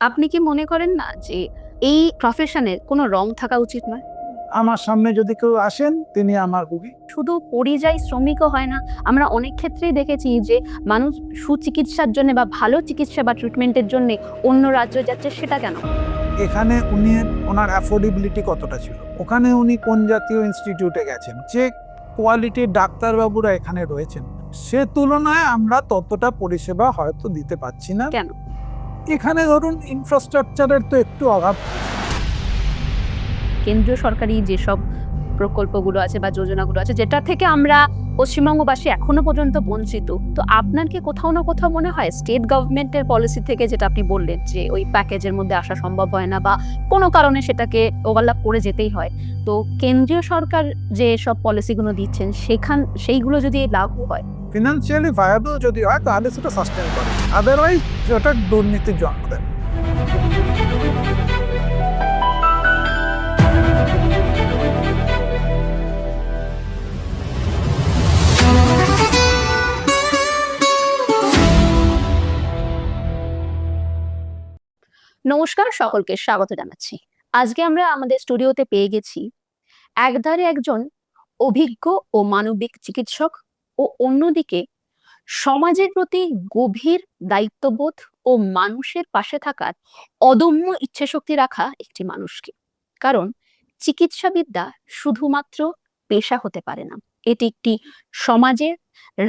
আপনি কি মনে করেন না যে এই প্রফেশনের কোনো রং থাকা উচিত নয়? আমার সামনে যদি কেউ আসেন তিনি আমার রোগী। শুধু পরিযায়ী শ্রমিকও হয় না। আমরা অনেক ক্ষেত্রেই দেখেছি যে মানুষ সুচিকিৎসার জন্যে বা ভালো চিকিৎসা বা ট্রিটমেন্টের জন্যে অন্য রাজ্যে যাচ্ছে, সেটা কেন? এখানে ওনার অ্যাফোর্ডেবিলিটি কতটা ছিল, ওখানে উনি কোন জাতীয় ইনস্টিটিউটে গেছেন, যে কোয়ালিটির ডাক্তারবাবুরা এখানে রয়েছেন সে তুলনায় আমরা ততটা পরিষেবা হয়তো দিতে পারছি না। কেন? এখানে ধরুন ইনফ্রাস্ট্রাকচারের তো একটু অভাব। কেন্দ্রীয় সরকারি যেসব প্রকল্পগুলো আছে বা যোজনাগুলো আছে, যেটা থেকে আমরা পশ্চিমবঙ্গবাসী এখনো পর্যন্ত বঞ্চিত। তো আপনার কি কোথাও না কোথাও মনে হয় স্টেট গভর্নমেন্টের পলিসি থেকে, যেটা আপনি বললেন যে ওই প্যাকেজের মধ্যে আসা সম্ভব হয় না বা কোনো কারণে সেটাকে ওভারল্যাপ করে যেতেই হয়, তো কেন্দ্রীয় সরকার যে সব পলিসিগুলো দিচ্ছেন সেইগুলো যদি লাগু হয়, ফিনান্সিয়ালি ভায়াবল যদি হয় তাহলে সেটা সাস্টেন করে, আদারওয়াইজ সেটা দুর্নীতির জন্ম দেয়। নমস্কার, সকলকে স্বাগত জানাচ্ছি। আজকে আমরা আমাদের স্টুডিওতে পেয়ে গেছি একধারে একজন অভিজ্ঞ ও মানবিক চিকিৎসক ও অন্যদিকে সমাজের প্রতি গভীর দায়িত্ববোধ ও মানুষের পাশে থাকার অদম্য ইচ্ছাশক্তি রাখা একটি মানুষকে। কারণ চিকিৎসাবিদ্যা শুধুমাত্র পেশা হতে পারে না, এটি একটি সমাজের,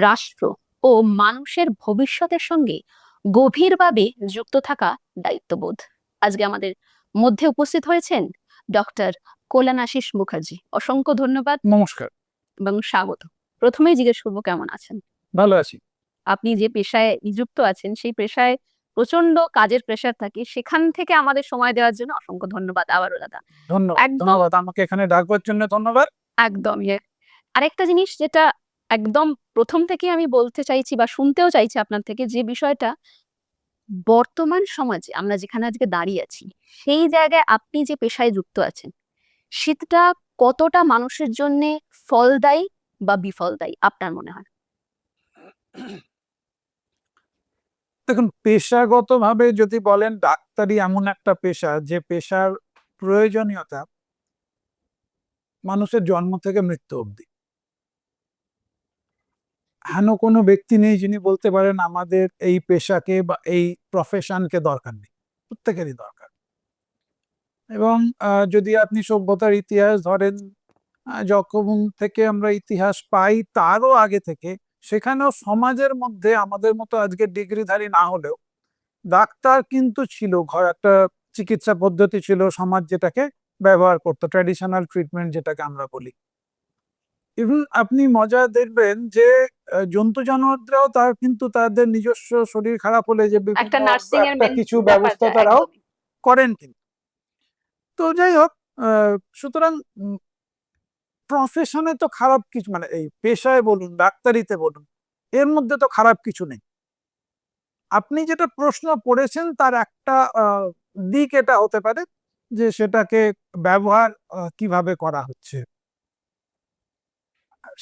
রাষ্ট্র ও মানুষের ভবিষ্যতের সঙ্গে গভীরভাবে যুক্ত থাকা দায়িত্ববোধ। আজকে আমাদের মধ্যে উপস্থিত হয়েছেন ডক্টর কল্যাণাশিস মুখার্জি। অসংখ্য ধন্যবাদ নমস্কার। এবং স্বাগত। প্রথমেই জিজ্ঞেস করবো, কেমন আছেন? ভালো আছি। আপনি যে পেশায় নিযুক্ত আছেন, সেই পেশায় প্রচন্ড কাজের প্রেশার থাকে, সেখান থেকে আমাদের সময় দেওয়ার জন্য অসংখ্য ধন্যবাদ আবারও দাদা। ধন্যবাদ, একদম ধন্যবাদ আমাকে এখানে ডাকবার জন্য ধন্যবাদ। একদম আরেকটা জিনিস যেটা একদম প্রথম থেকে আমি বলতে চাইছি বা শুনতেও চাইছি আপনার থেকে, যে বিষয়টা বর্তমান সমাজে আমরা যেখানে আজকে দাঁড়িয়ে আছি, সেই জায়গায় আপনি যে পেশায় যুক্ত আছেন, সেটা কতটা মানুষের জন্য ফলদায়ী বা বিফলদায়ী আপনার মনে হয়? দেখুন, পেশাগতভাবে যদি বলেন, ডাক্তারি এমন একটা পেশা যে পেশার প্রয়োজনীয়তা মানুষের জন্ম থেকে মৃত্যু অবধি। হেন কোনো ব্যক্তি নেই যিনি বলতে পারেন আমাদের এই পেশাকে বা এই প্রফেশনকে দরকার নেই। প্রত্যেকেরই দরকার। এবং যদি আপনি সভ্যতার ইতিহাস ধরেন, যখন থেকে আমরা ইতিহাস পাই তারও আগে থেকে, সেখানেও সমাজের মধ্যে আমাদের মতো আজকে ডিগ্রিধারী না হলেও ডাক্তার কিন্তু ছিল, একটা চিকিৎসা পদ্ধতি ছিল সমাজ যেটাকে ব্যবহার করতো, ট্র্যাডিশনাল ট্রিটমেন্ট যেটাকে আমরা বলি। ইভেন আপনি মজা দেখবেন যে জন্তু জানোয়াররাও তার কিন্তু তাদের নিজস্ব শরীর খারাপ হলে যে একটা বিভিন্ন নার্সিং এর একটা কিছু ব্যবস্থা ব্যাপারটা তারাও একদমই। করেন কিন্তু। তো যাই হোক, সুতরাং প্রফেশনে তো খারাপ কিছু, মানে এই পেশায় বলুন ডাক্তারিতে বলুন, এর মধ্যে তো খারাপ কিছু নেই। আপনি যেটা প্রশ্ন পড়েছেন তার একটা দিক এটা হতে পারে যে সেটাকে ব্যবহার কিভাবে করা হচ্ছে,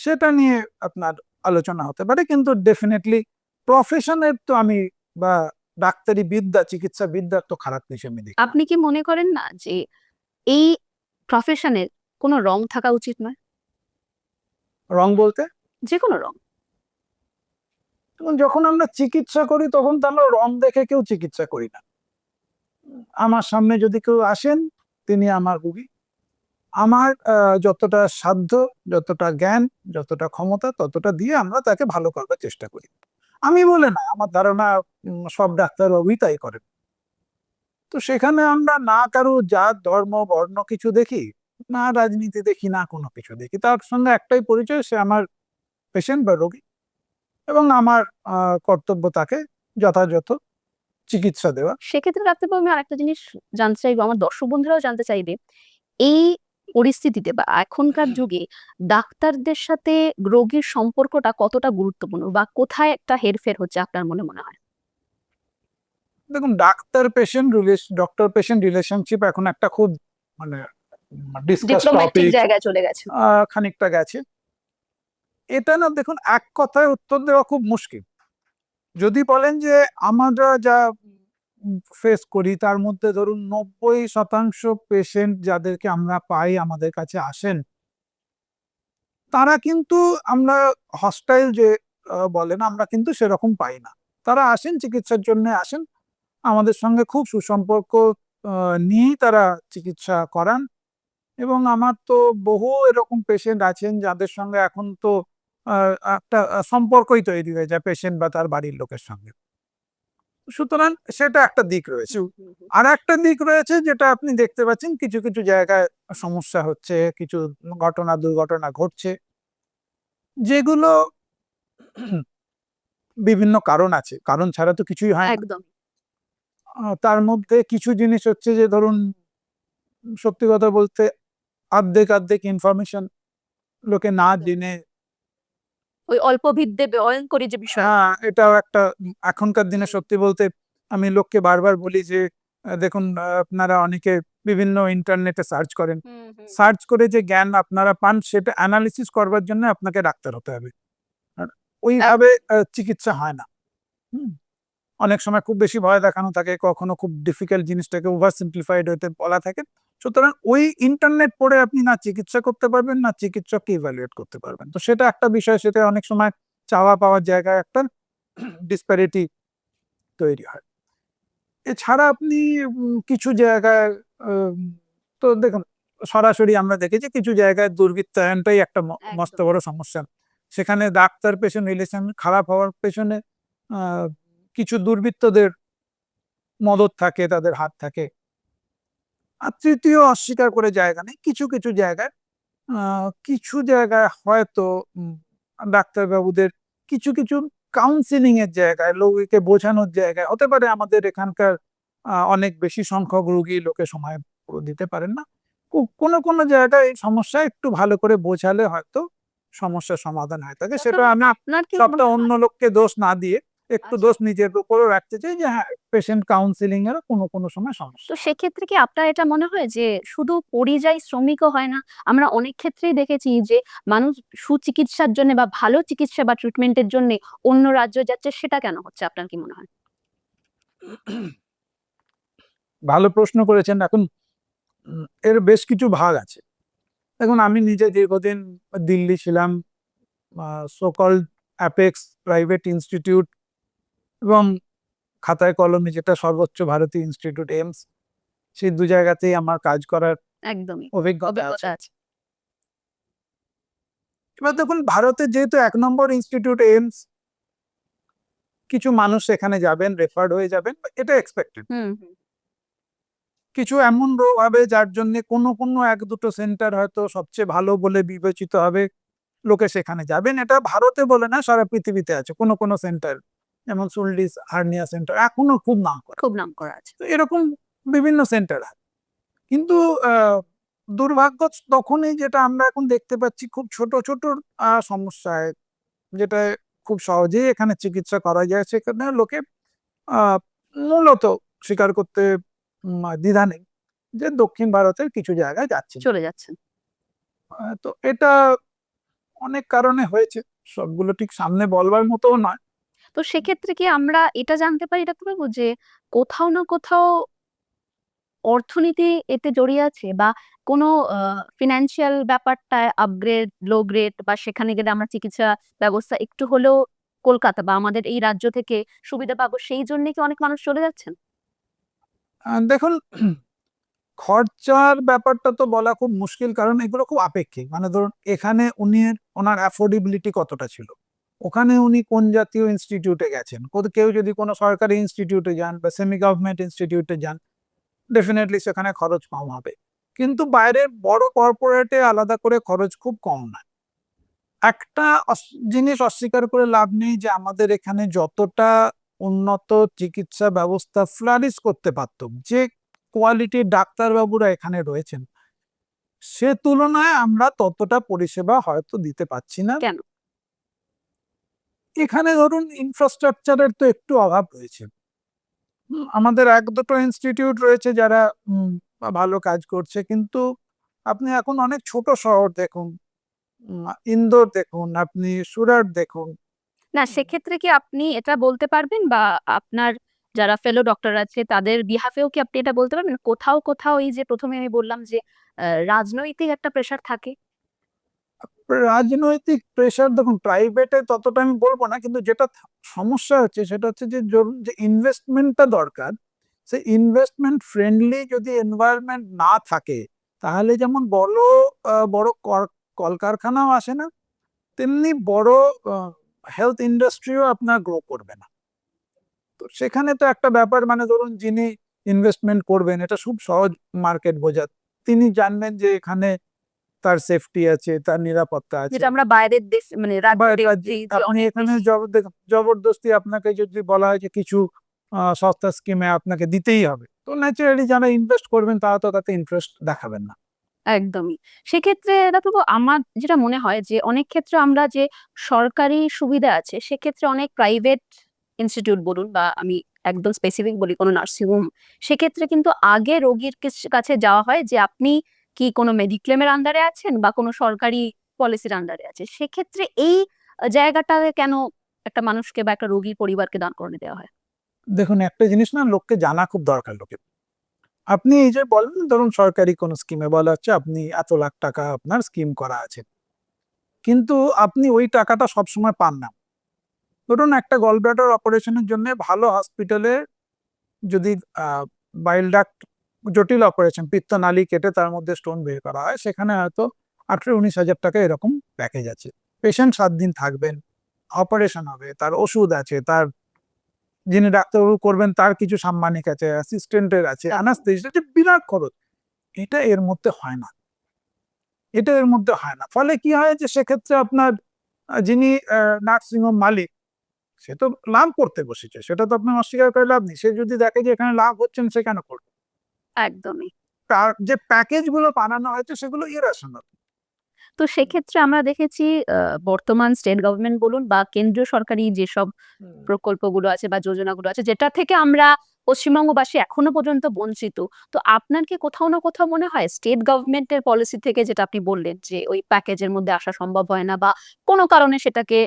সেটা নিয়ে আপনার আলোচনা হতে পারে। কিন্তু ডেফিনেটলি প্রফেশনের তো আমি, বা ডাক্তারি বিদ্যা, চিকিৎসা বিদ্যার তো খারাপ কিছু আমি দেখি না। আপনি কি মনে করেন না যে এই প্রফেশনের কোনো রং থাকা উচিত নয়? রং বলতে, যে কোনো রং। যখন আমরা চিকিৎসা করি তখন তো আমরা রং দেখে কেউ চিকিৎসা করি না। আমার সামনে যদি কেউ আসেন তিনি আমার রোগী। আমার যতটা সাধ্য, যতটা জ্ঞান, যতটা ক্ষমতা ততটা দিয়ে আমরা তাকে ভালো করবার চেষ্টা করি। আমি বলে না, আমার ধারণা সব ডাক্তারবাবুই তাই করেন। তো সেখানে আমরা না কারো জাত, ধর্ম, বর্ণ কিছু দেখি, না রাজনীতি দেখি, না কোনো কিছু দেখি। তার সঙ্গে একটাই পরিচয়, সে আমার পেশেন্ট বা রোগী, এবং আমার কর্তব্য তাকে যথাযথ চিকিৎসা দেওয়া। সেক্ষেত্রে ডাক্তারবাবু, আমি আরেকটা জিনিস জানতে চাইবো, আমার দর্শক বন্ধুরাও জানতে চাইবে, এই পরিস্থিতিতে বা এখনকার যুগে ডাক্তারদের সাথে রোগীর সম্পর্কটা কতটা গুরুত্বপূর্ণ বা কোথায় একটা হেরফের হচ্ছে আপনার মনে হয়? দেখুন, ডক্টর পেশেন্ট রিলেশনশিপ এখন একটা খুব, মানে ডিসকাস ডিপ্লোম্যাটিক টপিক জায়গায় চলে গেছে। খানিকটা গেছে। এটা না, দেখুন, এক কথায় উত্তর দেওয়া খুব মুশকিল। যদি বলেন যে আমরা যা ফেস করি তার মধ্যে ধরুন 90% পেশেন্ট যাদেরকে আমরা পাই আমাদের কাছে আসেন, তারা কিন্তু আমরা হস্টাইল যে বলেন আমরা কিন্তু সেরকম পাই না। তারা আসেন চিকিৎসার জন্য আসেন, আমাদের সঙ্গে খুব সুসম্পর্ক নিয়েই তারা চিকিৎসা করান। এবং আমার তো বহু এরকম পেশেন্ট আছেন যাদের সঙ্গে এখন তো একটা সম্পর্কই তৈরি হয়ে যায় পেশেন্ট বা তার বাড়ির লোকের সঙ্গে। সুতরাং সেটা একটা দিক রয়েছে। আর একটা দিক রয়েছে যেটা আপনি দেখতে পাচ্ছেন কিছু কিছু জায়গায় সমস্যা হচ্ছে, কিছু দুর্ঘটনা ঘটছে, যেগুলো বিভিন্ন কারণ আছে, কারণ ছাড়া তো কিছুই হয় না। একদম তার মধ্যে কিছু জিনিস হচ্ছে যে ধরুন সত্যি কথা বলতে অর্ধেক অর্ধেক ইনফরমেশন লোকে না জেনে, ওই অল্প বিদ্যে ভয়ঙ্করী যে বিষয়। হ্যাঁ এটাও একটা এখনকার দিনে সত্যি বলতে আমি লোককে বারবার বলি যে দেখুন আপনারা অনেকে বিভিন্ন ইন্টারনেটে সার্চ করেন, সার্চ করে যে জ্ঞান আপনারা পান সেটা অ্যানালিসিস করবার জন্য আপনাকে ডাক্তার হতে হবে, আর ওইভাবে চিকিৎসা হয় না। হুম, অনেক সময় খুব বেশি ভয় দেখানো থাকে, কখনো খুব ডিফিকাল্ট জিনিসটাকে ওভার সিম্পলিফাইড হতে বলা থাকে। সুতরাং ওই ইন্টারনেট পড়ে আপনি না চিকিৎসা করতে পারবেন না চিকিৎসককে ইভ্যালুয়েট করতে পারবেন, তো সেটা একটা বিষয়, সেটা অনেক সময় চাওয়া পাওয়ার জায়গায় একটা ডিসপ্যারিটি তৈরি হয়। এছাড়া আপনি কিছু জায়গায় উম, তো দেখুন সরাসরি আমরা দেখেছি কিছু জায়গায় দুর্বৃত্তায়নটাই একটা মস্ত একদম বড় সমস্যা। সেখানে ডাক্তার পেশেন্ট রিলেশন খারাপ হওয়ার পেছনে আহ, কিছু দুর্বৃত্তদের মদত থাকে, তাদের হাত থাকে। আর তৃতীয় অস্বীকার করে জায়গা নেই, কিছু কিছু জায়গায় কিছু জায়গায় হয়তো ডাক্তারবাবুদের কিছু কিছু কাউন্সিলিং এর জায়গায় লোককে বোঝানোর জায়গায় হতে পারে আমাদের এখানকার অনেক বেশি সংখ্যক রোগী লোকে সময় পুরো দিতে পারেন না, কোনো কোনো জায়গায় এই সমস্যা একটু ভালো করে বোঝালে হয়তো সমস্যার সমাধান হয়ে থাকে। সেটা ডক্টর, আমি আপনার কি সবটা মনে অন্য হয়? লোককে দোষ না দিয়ে একটু আচ্ছা, দোষ নিজের উপরেও রাখতে চাই যে হ্যাঁ পেশেন্ট কাউন্সিলিং এর কোনো কোনো সময় তো সমস্যা হয়। সেক্ষেত্রে কি আপনার এটা মনে হয় যে শুধু পরিযায়ী শ্রমিকও হয় না? আমরা অনেক ক্ষেত্রেই দেখেছি যে মানুষ সুচিকিৎসার জন্য বা ভালো চিকিৎসা বা ট্রিটমেন্টের জন্য অন্য রাজ্য যাচ্ছে, সেটা কেন হচ্ছে আপনার কি মনে হয়? ভালো প্রশ্ন করেছেন। এখন এর বেশ কিছু ভাগ আছে। দেখুন আমি নিজে দীর্ঘদিন দিল্লি ছিলাম, সোকল্ড অ্যাপেক্স প্রাইভেট ইনস্টিটিউট এবং খাতায় কলমে যেটা সর্বোচ্চ ভারতীয় ইনস্টিটিউট এইমস, সেই দু জায়গাতেই আমার কাজ করার একদমই অভিজ্ঞতা আছে। অভিজ্ঞতা আছে। এবার দেখুন ভারতের যেহেতু 1 নম্বর ইনস্টিটিউট এইমস, কিছু মানুষ সেখানে যাবেন, রেফার্ড হয়ে যাবেন, এটা এক্সপেক্টেড। হুম কিছু এমন রোগ হবে যার জন্য কোনো কোনো এক দুটো সেন্টার হয়তো সবচেয়ে ভালো বলে বিবেচিত হবে, লোকে সেখানে যাবেন। এটা ভারতে বলে না, সারা পৃথিবীতে আছে কোনো কোনো সেন্টার, যেমন সুলডিস হার্নিয়া সেন্টার এখনো খুব নাম করে। খুব নাম করা আছে। তো এরকম বিভিন্ন সেন্টার আছে, কিন্তু দুর্ভাগ্য তখনই যেটা আমরা এখন দেখতে পাচ্ছি খুব ছোট ছোট সমস্যায়, যেটা খুব সহজেই এখানে চিকিৎসা করা যায়, সেখানে লোকে আহ, মূলত স্বীকার করতে দ্বিধা নেই যে দক্ষিণ ভারতের কিছু জায়গায় যাচ্ছে। চলে যাচ্ছেন। তো এটা অনেক কারণে হয়েছে, সবগুলো ঠিক সামনে বলবার মতো নয়। তো সেক্ষেত্রে কি আমরা এটা জানতে পারি ডাক্তারবাবু যে কোথাও না কোথাও অর্থনীতি এতে জড়িয়ে আছে, বা কোনো ফিনান্সিয়াল ব্যাপারটায় আপগ্রেড, লো গ্রেড, বা সেখানে গেলে আমরা চিকিৎসা ব্যবস্থা একটু হলেও কলকাতা বা আমাদের এই রাজ্য থেকে সুবিধা পাবো, সেই জন্য কি অনেক মানুষ চলে যাচ্ছেন? দেখুন খরচার ব্যাপারটা তো বলা খুব মুশকিল, কারণ এগুলো খুব আপেক্ষিক। মানে ধরুন এখানে ওনার অ্যাফোর্ডেবিলিটি কতটা ছিল, ওখানে উনি কোন জাতীয় ইনস্টিটিউটে গেছেন, কেউ যদি কোনো সরকারি ইনস্টিটিউটে যান বা সেমি গভর্নমেন্ট ইনস্টিটিউটে যান, ডেফিনেটলি সেখানে খরচ কম হবে। কিন্তু বাইরের বড় কর্পোরেটে আলাদা করে খরচ খুব কম না। একটা জিনিস অস্বীকার করে লাভ নেই যে আমাদের এখানে যতটা উন্নত চিকিৎসা ব্যবস্থা ফ্লারিশ করতে পারতাম, যে কোয়ালিটির ডাক্তারবাবুরা এখানে রয়েছেন, সে তুলনায় আমরা ততটা পরিষেবা হয়তো দিতে পারছি না। কেন? এখানে ধরুন ইনফ্রাস্ট্রাকচারের তো একটু অভাব রয়েছে। আমাদের এক দুটো ইনস্টিটিউট রয়েছে যারা ভালো কাজ করছে, কিন্তু আপনি এখন অনেক ছোট শহর দেখুন, ইন্দোর দেখুন, আপনি সুরাট দেখুন। না, সেক্ষেত্রে কি আপনি এটা বলতে পারবেন বা আপনার যারা ফেলো ডক্টর আছে তাদের বিহাফেও কি আপনি এটা বলতে পারবেন? কোথাও কোথাও এই যে প্রথমে আমি বললাম যে রাজনৈতিক একটা প্রেশার থাকে। রাজনৈতিক প্রেশার দেখুন প্রাইভেটে ততটা আমি বলবো না, কিন্তু যেটা সমস্যা হচ্ছে সেটা হচ্ছে যে যে ইনভেস্টমেন্টটা দরকার, সেই ইনভেস্টমেন্ট ফ্রেন্ডলি যদি এনভায়রনমেন্ট না থাকে, তাহলে যেমন বড় বড় কলকারখানাও আসে না, তেমনি বড় হেলথ ইন্ডাস্ট্রিও আপনার গ্রো করবে না। তো সেখানে তো একটা ব্যাপার, মানে ধরুন যিনি ইনভেস্টমেন্ট করবেন, এটা খুব সহজ মার্কেট বোঝা, তিনি জানবেন যে এখানে তার সেফটি আছে, তার নিরাপত্তা আছে। যেটা আমরা বাইরের দেশ মানে বা রাজ্যে দেখছি যে আপনি অনেক এখানে বেশি। জবরদস্তি আপনাকে যদি বলা হয় যে কিছু সস্তা স্কিমে আপনাকে দিতেই হবে, তো ন্যাচারালি যারা ইনভেস্ট করবেন তারা তো তাতে ইন্টারেস্ট দেখাবেন না। একদমই। সেক্ষেত্রে ডাক্তারবাবু আমার যেটা মনে হয় যে অনেক ক্ষেত্রে আমরা যে সরকারি সুবিধা আছে সেক্ষেত্রে অনেক প্রাইভেট ইনস্টিটিউট বলুন বা আমি একদম স্পেসিফিক বলি কোনো নার্সিং হোম, সেক্ষেত্রে কিন্তু আগে রোগীর কাছে যাওয়া হয় যে আপনি কি কোনো মেডিক্লেমের আন্ডারে আছেন বা কোনো সরকারি পলিসির আন্ডারে আছে। সেক্ষেত্রে এই জায়গাটাকে কেন একটা মানুষকে বা একটা রোগীর পরিবারকে দান করানো দেওয়া হয়? দেখুন একটা জিনিস না, লোককে জানা খুব দরকার। লোকের, আপনি এই যে বলেন ধরুন সরকারি কোন স্কিমে বলা হচ্ছে আপনি এত লাখ টাকা আপনার স্কিম করা আছে, কিন্তু আপনি ওই টাকাটা সবসময় পান না। ধরুন একটা গলব্লাডার অপারেশনের জন্য ভালো হসপিটালে যদি বাইল ডাক্ট জটিল অপারেশন, পিত্তনালী কেটে তার মধ্যে স্টোন বের করা হয়, সেখানে হয়তো 18-19 হাজার টাকা এরকম প্যাকেজ আছে। পেশেন্ট 7 দিন থাকবেন, অপারেশন হবে, তার ওষুধ আছে, তার যিনি ডাক্তারবাবু করবেন তার কিছু সাম্মানিক আছে, অ্যাসিস্ট্যান্টের আছে, অ্যানাস্থেসিস্ট আছে, বিরাট খরচ। এটা এর মধ্যে হয় না, এটা এর মধ্যে হয় না। ফলে কি হয় যে সেক্ষেত্রে আপনার যিনি নার্সিং হোম মালিক, সে তো লাভ করতে বসেছে, সেটা তো আপনি অস্বীকার করে লাভ নেই। সে যদি দেখে যে এখানে লাভ হচ্ছে না, সে কেন করবে? একদমই। তার যে প্যাকেজ গুলো বানানো হয়েছে সেগুলো ইরেশনাল। তো সেক্ষেত্রে আমরা দেখেছি বর্তমান স্টেট গভর্নমেন্ট বলুন বা কেন্দ্রীয় সরকারি যেসব প্রকল্পগুলো আছে বা যোজনাগুলো আছে যেটা থেকে আমরা পশ্চিমবঙ্গবাসী এখনো পর্যন্ত বঞ্চিত। তো আপনার কি কোথাও না কোথাও মনে হয় স্টেট গভর্নমেন্টের পলিসি থেকে যেটা আপনি বললেন যে ওই প্যাকেজের মধ্যে আসা সম্ভব হয় না বা কোনো কারণে সেটাকে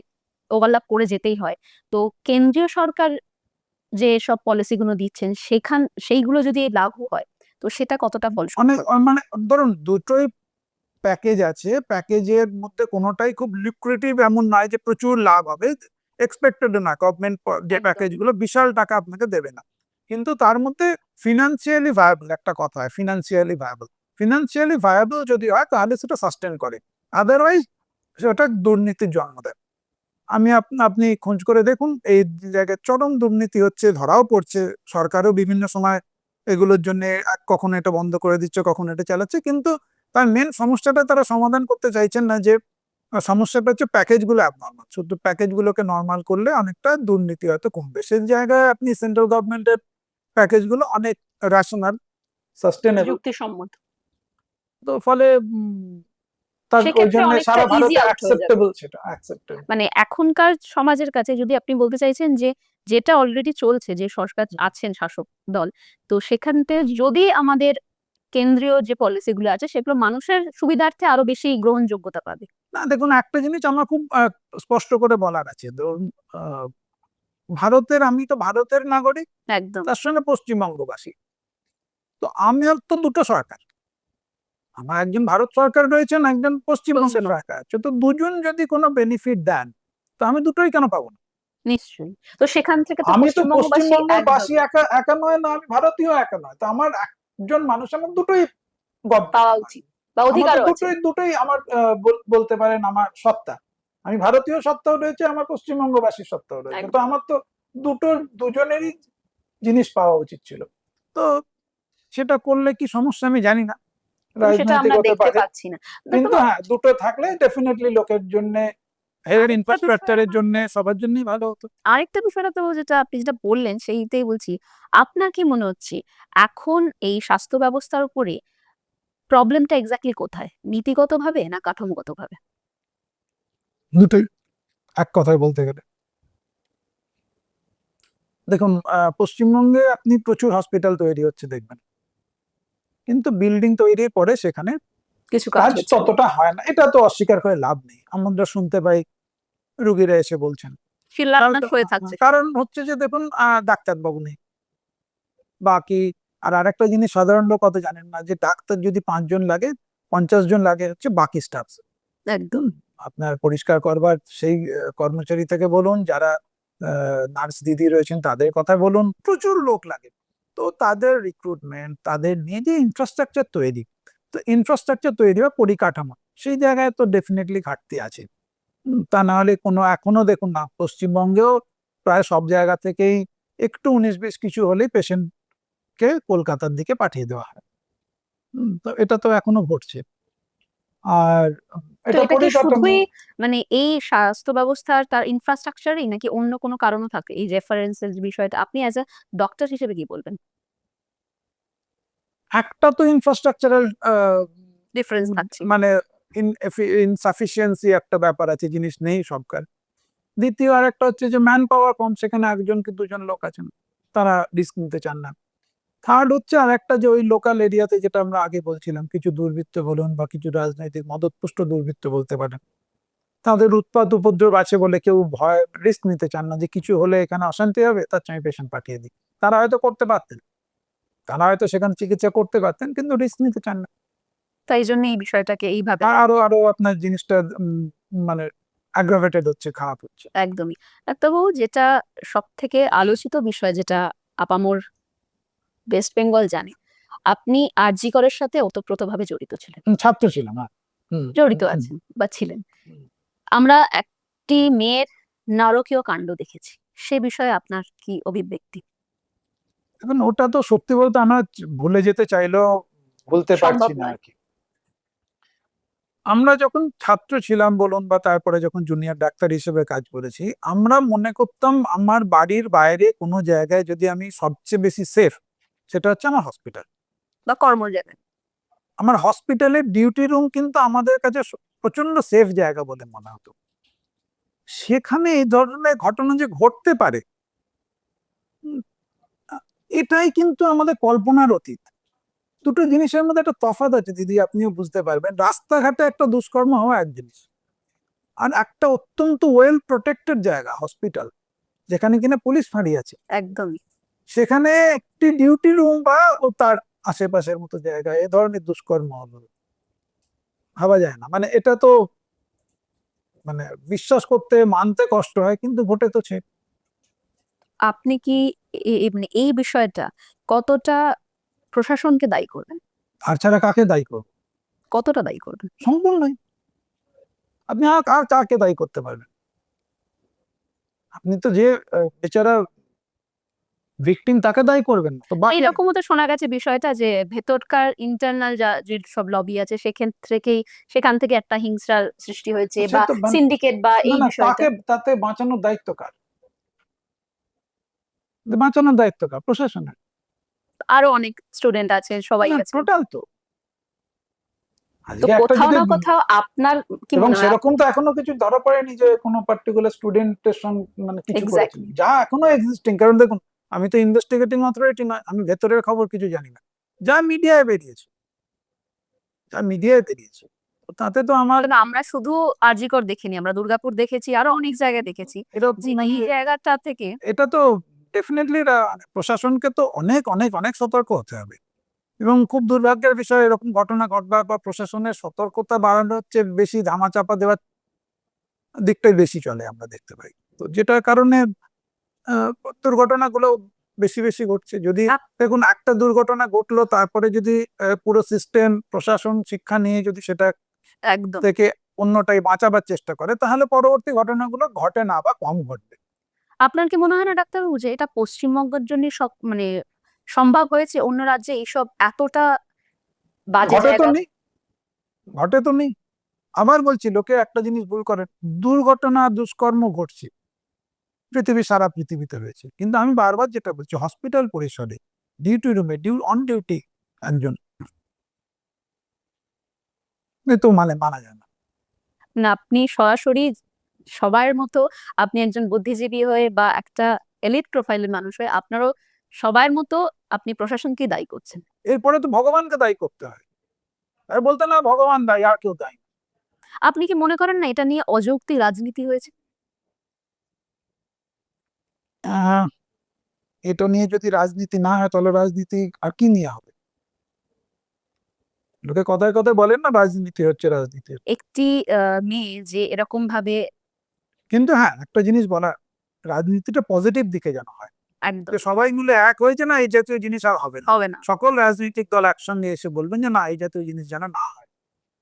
ওভারল্যাপ করে যেতেই হয়। তো কেন্দ্রীয় সরকার যে সব পলিসিগুলো দিচ্ছেন সেইগুলো যদি লাগু হয় তো সেটা কতটা অনেক ফলপ্রসূ? মানে ধরুন দুটোই প্যাকেজ আছে, প্যাকেজের মধ্যে কোনোটাই খুব লিকুইডিটিভ এমন নয় যে প্রচুর লাভ হবে, এক্সপেক্টেড না। গভর্নমেন্ট যে একদম। প্যাকেজগুলো বিশাল টাকা আপনাকে দেবে না, কিন্তু তার মধ্যে ফিনান্সিয়ালি ভায়াবল একটা কথা হয়, ফিনান্সিয়ালি ভায়াবল যদি হয় তাহলে সেটা সাস্টেন করে, আদারওয়াইজ সেটা দুর্নীতির জন্ম দেয়। আপনি খোঁজ করে দেখুন, এই জায়গায় চরম দুর্নীতি হচ্ছে, ধরাও পড়ছে। সরকারও বিভিন্ন সময় এগুলোর জন্য কখনো এটা বন্ধ করে দিচ্ছে, কখনো এটা চালাচ্ছে, কিন্তু তার মেন সমস্যাটা তারা সমাধান করতে চাইছেন না। যে সমস্যাটা হচ্ছে প্যাকেজগুলো অ্যাবনর্মাল, শুধু প্যাকেজগুলোকে নর্মাল করলে অনেকটা দুর্নীতি হয়তো কমবে। সেই জায়গায় আপনি সেন্ট্রাল গভর্নমেন্টের প্যাকেজগুলো অনেক রেশনাল, সাস্টেনেবল। যুক্তিসম্মত। তো ফলে তার ওই সেক্ষেত্রে জন্য অনেকটা সারা ইজি ভারতে আউট হয়ে যাবে। অ্যাকসেপ্টেবল, সেটা অ্যাকসেপ্টেবল। মানে এখনকার সমাজের কাছে যদি আপনি বলতে চাইছেন যে যেটা অলরেডি চলছে যে সরকার আছেন শাসক দল, তো সেখান থেকে যদি আমাদের কেন্দ্রীয় যে পলিসি গুলো আছে সেগুলো মানুষের সুবিধার্থে আরো বেশি গ্রহণযোগ্যতা পাবে। না দেখুন, একটা জিনিস আমার খুব স্পষ্ট করে বলার আছে। ধরুন আমি তো ভারতের নাগরিক, একদম। তার সঙ্গে পশ্চিমবঙ্গবাসী। তো আমার তো দুটো সরকার, আমার একজন ভারত সরকার রয়েছেন, একজন পশ্চিমবঙ্গের পশ্চিমবঙ্গ। সরকার আছে। তো দুজন যদি কোনো বেনিফিট দেন, তো আমি দুটোই কেন পাবো না? নিশ্চয়ই। তো সেখান থেকে তো আমি তো পশ্চিমবঙ্গবাসী পশ্চিমবঙ্গবাসী একদমই একা একা নয়, না আমি ভারতীয় একা নয়। তো আমার একজন মানুষ, আমার দুটোই গর্ব। পাওয়া উচিত বা আমার তো অধিকারও আছে। দুটোই দুটোই আমার বলতে পারেন আমার সত্তা। আমি ভারতীয় সত্তাও রয়েছে, আমার পশ্চিমবঙ্গবাসীর সত্তাও রয়েছে। তো একদম। আমার তো দুজনেরই জিনিস পাওয়া উচিত ছিল। তো সেটা করলে কি সমস্যা আমি জানি না, কিন্তু সেটা রাজনৈতিক আমরা হতে দেখতে পারে। পাচ্ছি না। কিন্তু ডাক্তারবাবু হ্যাঁ, দুটো থাকলে ডেফিনেটলি লোকের জন্য, হেলথ আরেকটা বিষয় ইনফ্রাস্ট্রাকচারের আমার জন্য, সবার জন্যই ভালো হতো। আরেকটা বিষয় ডাক্তারবাবু যেটা আপনি যেটা বললেন সেইটাই বলছি। আপনার কি মনে হচ্ছে এখন এই স্বাস্থ্য ব্যবস্থার উপরে প্রবলেমটা এক্সাক্টলি কোথায়? নীতিগতভাবে না কাঠামোগতভাবে? দুটোই, এক কথায় বলতে গেলে। দেখুন পশ্চিমবঙ্গে আপনি প্রচুর হসপিটাল তৈরি হচ্ছে দেখবেন, কিন্তু বিল্ডিং তৈরির পরে সেখানে কিছু কাজ কাজ হচ্ছে না। ততটা হয় না। এটা তো অস্বীকার করে লাভ নেই, আমরা শুনতে পাই, রুগীরা এসে বলছেন। শিলান্যাস হয়ে থাকছে। কারণ হচ্ছে যে দেখুন ডাক্তারবাবু নেই, বাকি আর আরেকটা জিনিস সাধারণ লোক অত জানেন না যে ডাক্তার যদি 5 জন লাগে 50 জন লাগে হচ্ছে বাকি স্টাফ। একদম আপনার পরিষ্কার করবার সেই কর্মচারী থেকে বলুন, যারা নার্স দিদি রয়েছেন তাদের কথা বলুন, প্রচুর লোক লাগে। তো তাদের রিক্রুটমেন্ট, তাদের নিয়ে যে ইনফ্রাস্ট্রাকচার তৈরি, তো ইনফ্রাস্ট্রাকচার তৈরি বা পরিকাঠামো, সেই জায়গায় তো ডেফিনেটলি ঘাটতি আছে। তা না হলে কোনো, এখনো দেখুন না পশ্চিমবঙ্গেও প্রায় সব জায়গা থেকেই একটু 19-20 কিছু হলেই পেশেন্টকে কলকাতার দিকে পাঠিয়ে দেওয়া হয়। তো এটা তো এখনো ঘটছে। আর তো এটা এটা কি পরিকাঠামো। শুধুই মানে এই স্বাস্থ্য ব্যবস্থার তার ইনফ্রাস্ট্রাকচারই নাকি অন্য কোনো কারণও থাকে এই রেফারেন্সের বিষয়টা আপনি অ্যাজ আ ডক্টর হিসেবে কি বলবেন? একটা তো ইনফ্রাস্ট্রাকচারাল ডিফারেন্স থাকছে। মানে ইনসাফিসিয়েন্সি একটা ব্যাপার আছে, জিনিস নেই সবকার। দ্বিতীয় আরেকটা হচ্ছে যে ম্যান পাওয়ার কম, সেখানে একজন কি দুজন লোক আছেন, তারা রিস্ক নিতে চান না। থার্ড হচ্ছে আর একটা যে ওই লোকাল এরিয়াতে যেটা আমরা আগে বলছিলাম, কিছু দুর্বৃত্ত বলুন বা কিছু রাজনৈতিক মদতপুষ্ট দুর্বৃত্ত বলতে পারেন, তাদের উৎপাত উপদ্রব আছে বলে কেউ ভয় রিস্ক নিতে চান না যে কিছু হলে এখানে অশান্তি হবে, তার চেয়ে পেশেন্ট পাঠিয়ে দিই। তারা হয়তো করতে পারতেন, তারা হয়তো সেখানে চিকিৎসা করতে পারতেন, কিন্তু রিস্ক নিতে চান না। তাই জন্য এই বিষয়টাকে এইভাবে আরো আরো আপনার জিনিসটা মানে অ্যাগ্রাভেটেড হচ্ছে, খারাপ হচ্ছে। একদমই। ডাক্তারবাবু যেটা সবথেকে আলোচিত বিষয় যেটা আপামর ওয়েস্ট বেঙ্গল জানে, আপনি আরজি করের সাথে ওতপ্রোতভাবে জড়িত ছিলেন। ছাত্র ছিলাম, হ্যাঁ। জড়িত আছেন বা ছিলেন। হুম। আমরা একটি মেয়ের নারকীয় কাণ্ড দেখেছি। সে বিষয়ে আপনার কি অভিব্যক্তি? এখন ওটা তো সত্যি বলতে আমরা ভুলে যেতে চাইলেও বলতে পারছি সম্ভব না নয়। আর কি। আমরা যখন ছাত্র ছিলাম বলুন বা তারপরে যখন জুনিয়র ডাক্তার হিসেবে কাজ করেছি, আমরা মনে করতাম আমার বাড়ির বাইরে কোনো জায়গায় যদি আমি সবচেয়ে বেশি সেফ, সেটা হচ্ছে আমার হসপিটাল। বা কর্মজায়গায়। আমার হসপিটালের ডিউটি রুম কিন্তু আমাদের কাছে প্রচন্ড সেফ জায়গা বলে মনে হতো। সেখানে এই ধরনের ঘটনা যে ঘটতে পারে, উম, এটাই কিন্তু আমাদের কল্পনার অতীত। দুটো জিনিসের মধ্যে একটা তফাৎ আছে দিদি, আপনিও বুঝতে পারবেন। রাস্তাঘাটে একটা দুষ্কর্ম হওয়া এক জিনিস, আর একটা অত্যন্ত ওয়েল প্রোটেক্টেড জায়গা হসপিটাল, যেখানে কিনা পুলিশ ফাঁড়ি আছে, একদমই। সেখানে একটি ডিউটি রুম বা ও তার আশেপাশের মতো জায়গায় এ ধরনের দুষ্কর্ম হলো, ভাবা যায় না। মানে এটা তো মানে বিশ্বাস করতে, মানতে কষ্ট হয়, কিন্তু ঘটেছে। আপনি কি মানে এই বিষয়টা কতটা প্রশাসনকে দায়ী করবেন? আর ছাড়া কাকে দায়ী করবো? কতটা দায়ী করবেন? সম্পূর্ণই। আপনি আর কাকে দায়ী করতে পারবেন? আপনি তো যে বেচারা ভিকটিম, তাকে দায়ী করবেন না, তো বাকি। এইরকমও তো শোনা গেছে বিষয়টা যে ভেতরকার ইন্টারনাল যে সব লবি আছে সেখান থেকে একটা হিংসার সৃষ্টি হয়েছে সে বা তো সিন্ডিকেট বা না এই না, বিষয়টা। তাকে তাতে বাঁচানোর দায়িত্ব কার? বাঁচানোর দায়িত্ব কার? প্রশাসনের। আরো অনেক স্টুডেন্ট আছে, সবাই না, আছে। টোটাল তো তো আজকে একটা কোথাও যদি না কোথাও আপনার কি এবং মনে হয়? সেরকম তো এখনো কিছু ধরা পড়েনি যে কোনো পার্টিকুলার স্টুডেন্টের সঙ্গে মানে কিছু করেছেন, এক্স্যাক্টলি। যা এখনো এক্সিস্টিং। কারণ দেখুন, আমি তো ইনভেস্টিগেটিং অথরিটি নয়, আমি ভেতরের খবর কিছু জানি না। যা মিডিয়ায় বেরিয়েছে, যা মিডিয়ায় বেরিয়েছে, তো তাতে তো আমার তবে আমরা শুধু আরজিকর দেখিনি, আমরা দুর্গাপুর দেখেছি, আরো অনেক জায়গায় দেখেছি এটা যে এই জায়গাটা থেকে এটা তো ডেফিনেটলি প্রশাসনকে তো অনেক অনেক অনেক সতর্ক হতে হবে। এবং খুব দুর্ভাগ্যের বিষয়, এরকম ঘটনা ঘটবার পর প্রশাসনের সতর্কতা বাড়ানো হচ্ছে, বেশি ধামাচাপা দেওয়ার দিকটাই বেশি চলে আমরা দেখতে পাই। তো যেটার কারণে আহ, দুর্ঘটনাগুলো বেশি বেশি ঘটছে। যদি আপ- দেখুন, একটা দুর্ঘটনা ঘটলো, তারপরে যদি পুরো সিস্টেম, প্রশাসন শিক্ষা নিয়ে যদি সেটা একদম। থেকে অন্যটাই বাঁচাবার চেষ্টা করে, তাহলে পরবর্তী ঘটনাগুলো ঘটে না বা কম ঘটবে। আপনার কি মনে হয় না ডাক্তারবাবু যে এটা পশ্চিমবঙ্গের জন্য সব মানে সম্ভব হয়েছে, অন্য রাজ্যে এইসব এতটা বাজে ঘটে তো জায়গা? নেই, ঘটে তো নেই। আবার বলছি, লোকে একটা জিনিস ভুল করে, দুর্ঘটনা দুষ্কর্ম ঘটছে সারা পৃথিবীতে হয়েছে, কিন্তু আমি বারবার যেটা বলছি, হসপিটাল পরিসরে ডিউটি রুমে অন ডিউটি একজন, এ তো মানে মানা যায় না। না আপনি সরাসরি সবার মতো, আপনি একজন বুদ্ধিজীবী হয়ে বা একটা এলিট প্রোফাইলের মানুষ হয়ে আপনারও সবার মতো আপনি প্রশাসনকে দায়ী করছেন। এরপরে তো ভগবানকে দায়ী করতে হয়। আর বলতে না ভগবান দায়ী, আর কেউ দায়ী না। আপনি কি মনে করেন না এটা নিয়ে অযৌক্তিক রাজনীতি হয়েছে? আহ, এটা নিয়ে যদি রাজনীতি না হয় তাহলে রাজনীতি আর কি নিয়ে হবে? লোকে কথায় কথায় বলেন না, রাজনীতি হচ্ছে রাজনীতি হচ্ছে। একটি মেয়ে যে এরকম ভাবে কিন্তু হ্যাঁ, একটা জিনিস বলা, রাজনীতিটা পজিটিভ দিকে যেন হয়, একদম যে সবাই মিলে এক হয়েছে না এই জাতীয় জিনিস আর হবে না। হবে না, সকল রাজনৈতিক দল একসঙ্গে এসে বলবেন যে না, এই জাতীয় জিনিস যেন না হয়,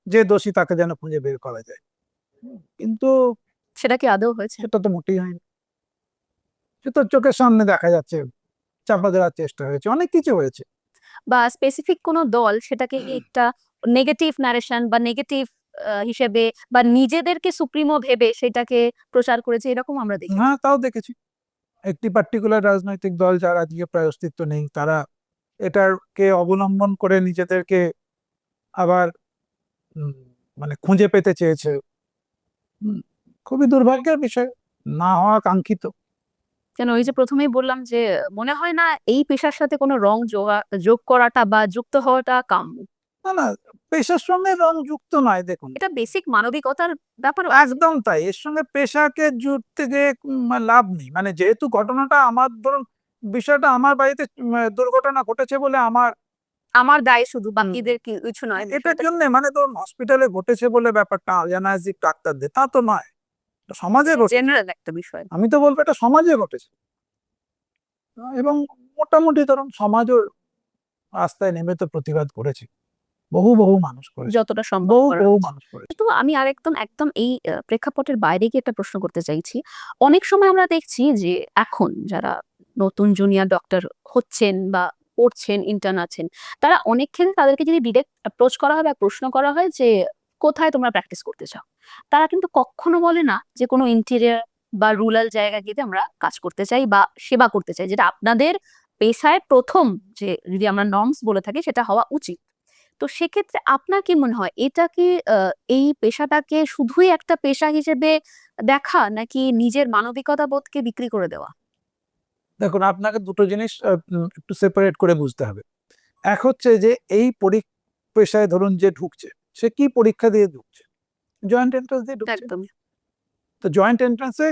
যে দোষী তাকে যেন খুঁজে বের করা যায়। কিন্তু সেটা কি আদৌ হয়েছে? সেটা তো মোটেই হয়নি। সে তো চোখের সামনে দেখা যাচ্ছে, চাপা দেওয়ার চেষ্টা হয়েছে, অনেক কিছু হয়েছে। বা স্পেসিফিক কোনো দল সেটাকে একটা নেগেটিভ ন্যারেশন বা নেগেটিভ হিসেবে বা নিজেদেরকে সুপ্রিমো ভেবে সেটাকে প্রচার করেছে, এরকম আমরা দেখি। হ্যাঁ, তাও দেখেছি। একটি পার্টিকুলার রাজনৈতিক দল যার আজকে প্রায় অস্তিত্ব নেই, তারা এটাকে অবলম্বন করে নিজেদেরকে আবার উম, মানে খুঁজে পেতে চেয়েছে। হুম, খুবই দুর্ভাগ্যের বিষয়, না হওয়া কাঙ্ক্ষিত। কেন ওই যে প্রথমেই বললাম যে মনে হয় না এই পেশার সাথে কোনো রং যোগ করাটা বা যুক্ত হওয়াটা কাম্য। না না, পেশার সঙ্গে রং যুক্ত নয়। দেখুন, এটা বেসিক মানবিকতার ব্যাপারও। একদম তাই, এর সঙ্গে পেশাকে জুড়তে গিয়ে লাভ নেই। মানে যেহেতু ঘটনাটা আমার, ধরুন বিষয়টা আমার বাড়িতে দুর্ঘটনা ঘটেছে বলে আমার, আমার দায় শুধু, হুম, বাকিদের কিছু নয় এটার বিষয়টা। জন্য মানে ধরুন হসপিটালে ঘটেছে বলে ব্যাপারটা জানাজিক ডাক্তারদের, তা তো নয়, এটা সমাজে ঘটেছে। জেনারেল একটা বিষয়। আমি তো বলবো এটা সমাজে ঘটেছে। এবং মোটামুটি ধরুন সমাজও রাস্তায় নেমে তো প্রতিবাদ করেছে, বহু বহু মানুষ করেছে, যতটা সম্ভব বহু করা বহু হয়েছে। মানুষ করেছে। তো আমি আর একদম একদম এই প্রেক্ষাপটের বাইরে গিয়ে একটা প্রশ্ন করতে চাইছি। অনেক সময় আমরা দেখছি যে এখন যারা নতুন জুনিয়র ডক্টর হচ্ছেন বা পড়ছেন, ইন্টার্ন আছেন, তারা অনেক ক্ষেত্রে তাদেরকে যদি ডিরেক্ট অ্যাপ্রোচ করা হয় বা প্রশ্ন করা হয় যে কোথায় তোমরা প্র্যাকটিস করতে চাও, তারা কিন্তু কখনো বলে না যে কোনো ইন্টেরিয়র বা রুরাল জায়গা গিয়ে আমরা কাজ করতে চাই বা সেবা করতে চাই, যেটা আপনাদের পেশায় প্রথম, যে যদি আমরা নর্মস বলে থাকি সেটা হওয়া উচিত। তো সেক্ষেত্রে আপনার কি মনে হয় এটা কি এই পেশাটাকে শুধুই একটা পেশা হিসেবে দেখা, নাকি নিজের মানবিকতা বোধকে বিক্রি করে দেওয়া? দেখুন, আপনাকে দুটো জিনিস একটু সেপারেট করে বুঝতে হবে। এক হচ্ছে যে এই পেশায় ধরুন যে ঢুকছে, সে কি পরীক্ষা দিয়ে ঢুকছে? জয়েন্ট এন্ট্রান্স দিয়ে ঢুকছে। একদম। তো জয়েন্ট এন্ট্রান্সে